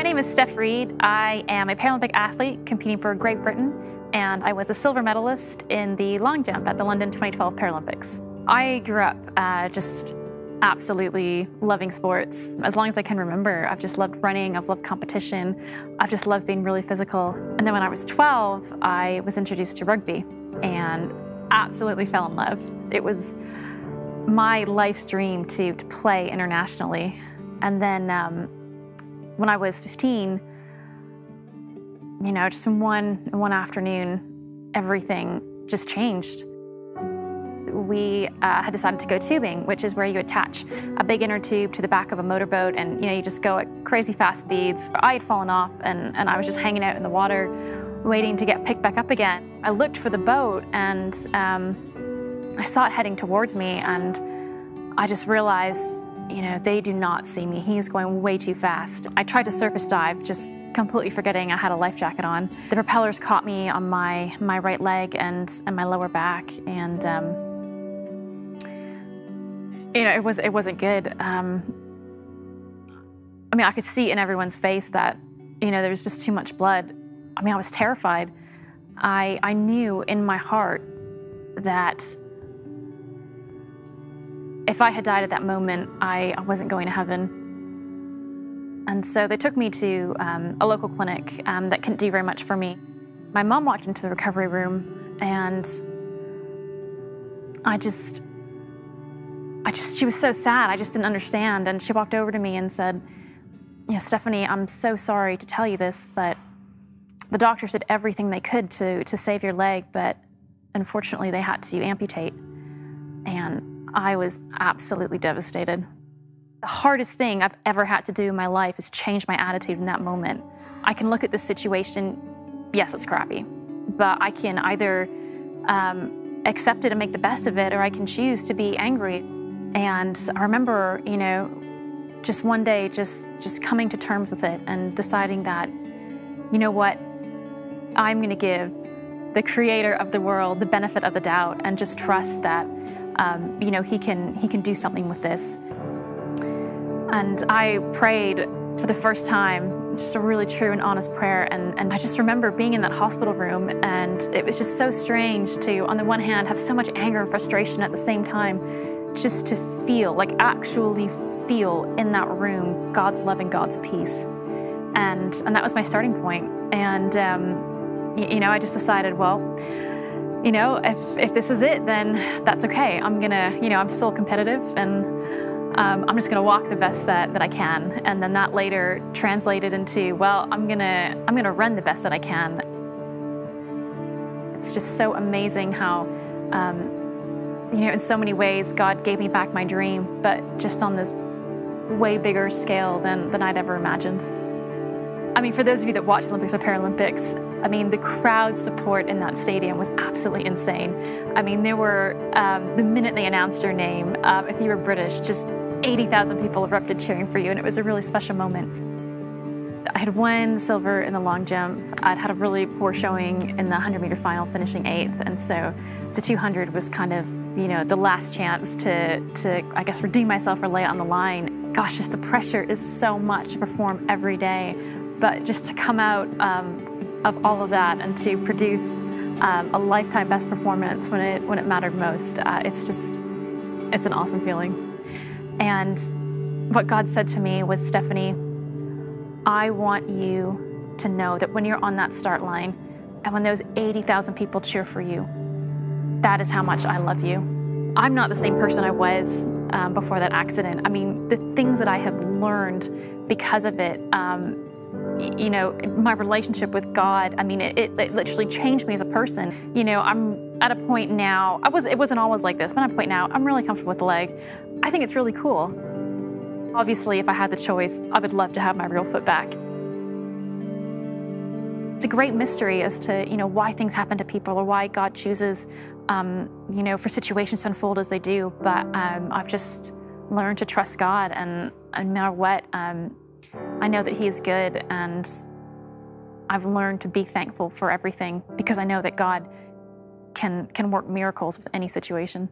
name is Steph Reid. I am a Paralympic athlete competing for Great Britain, and I was a silver medalist in the long jump at the London 2012 Paralympics. I grew up just absolutely loving sports. As long as I can remember, I've just loved running, I've loved competition, I've just loved being really physical. And then when I was 12, I was introduced to rugby and absolutely fell in love. It was my life's dream to play internationally. And then when I was 15, you know, just in one afternoon, everything just changed. We had decided to go tubing, which is where you attach a big inner tube to the back of a motorboat and you just go at crazy fast speeds. I had fallen off and I was just hanging out in the water waiting to get picked back up again. I looked for the boat and I saw it heading towards me, and I just realized, they do not see me. He is going way too fast. I tried to surface dive, just completely forgetting I had a life jacket on. The propellers caught me on my right leg and my lower back, and it wasn't good. I could see in everyone's face that, there was just too much blood. I was terrified. I knew in my heart that if I had died at that moment, I wasn't going to heaven. And so they took me to a local clinic that couldn't do very much for me. My mom walked into the recovery room, and she was so sad. I just didn't understand. And she walked over to me and said, Stefanie, I'm so sorry to tell you this, but the doctors did everything they could to save your leg, but unfortunately they had to amputate. And I was absolutely devastated. The hardest thing I've ever had to do in my life is change my attitude in that moment. I can look at this situation, yes, it's crappy, but I can either accept it and make the best of it, or I can choose to be angry. And I remember, just one day, just coming to terms with it and deciding that, what, I'm gonna give the creator of the world the benefit of the doubt and just trust that, he can do something with this. And I prayed for the first time, just a really true and honest prayer. And I just remember being in that hospital room, and it was just so strange to, on the one hand, have so much anger and frustration at the same time, just to feel, actually feel in that room God's love and God's peace. And that was my starting point. And, I just decided, well, if this is it, then that's okay. I'm gonna, I'm still competitive, and I'm just gonna walk the best that I can. And then that later translated into, well, I'm gonna run the best that I can. It's just so amazing how, in so many ways, God gave me back my dream, but just on this way bigger scale than I'd ever imagined. For those of you that watch Olympics or Paralympics, the crowd support in that stadium was absolutely insane. There were, the minute they announced your name, if you were British, just 80,000 people erupted cheering for you, and it was a really special moment. I had won silver in the long jump. I'd had a really poor showing in the 100-meter final, finishing 8th, and so the 200 was kind of, the last chance to, I guess, redeem myself or lay it on the line. Gosh, just the pressure is so much to perform every day, but just to come out of all of that and to produce a lifetime best performance when it mattered most, it's an awesome feeling. And what God said to me was, Stefanie, I want you to know that when you're on that start line and when those 80,000 people cheer for you, that is how much I love you. I'm not the same person I was before that accident. The things that I have learned because of it, my relationship with God, it literally changed me as a person. I'm at a point now, it wasn't always like this, but at a point now, I'm really comfortable with the leg. I think it's really cool. Obviously, if I had the choice, I would love to have my real foot back. It's a great mystery as to, why things happen to people or why God chooses, for situations to unfold as they do. But I've just learned to trust God, and no matter what, I know that He is good, and I've learned to be thankful for everything because I know that God can work miracles with any situation.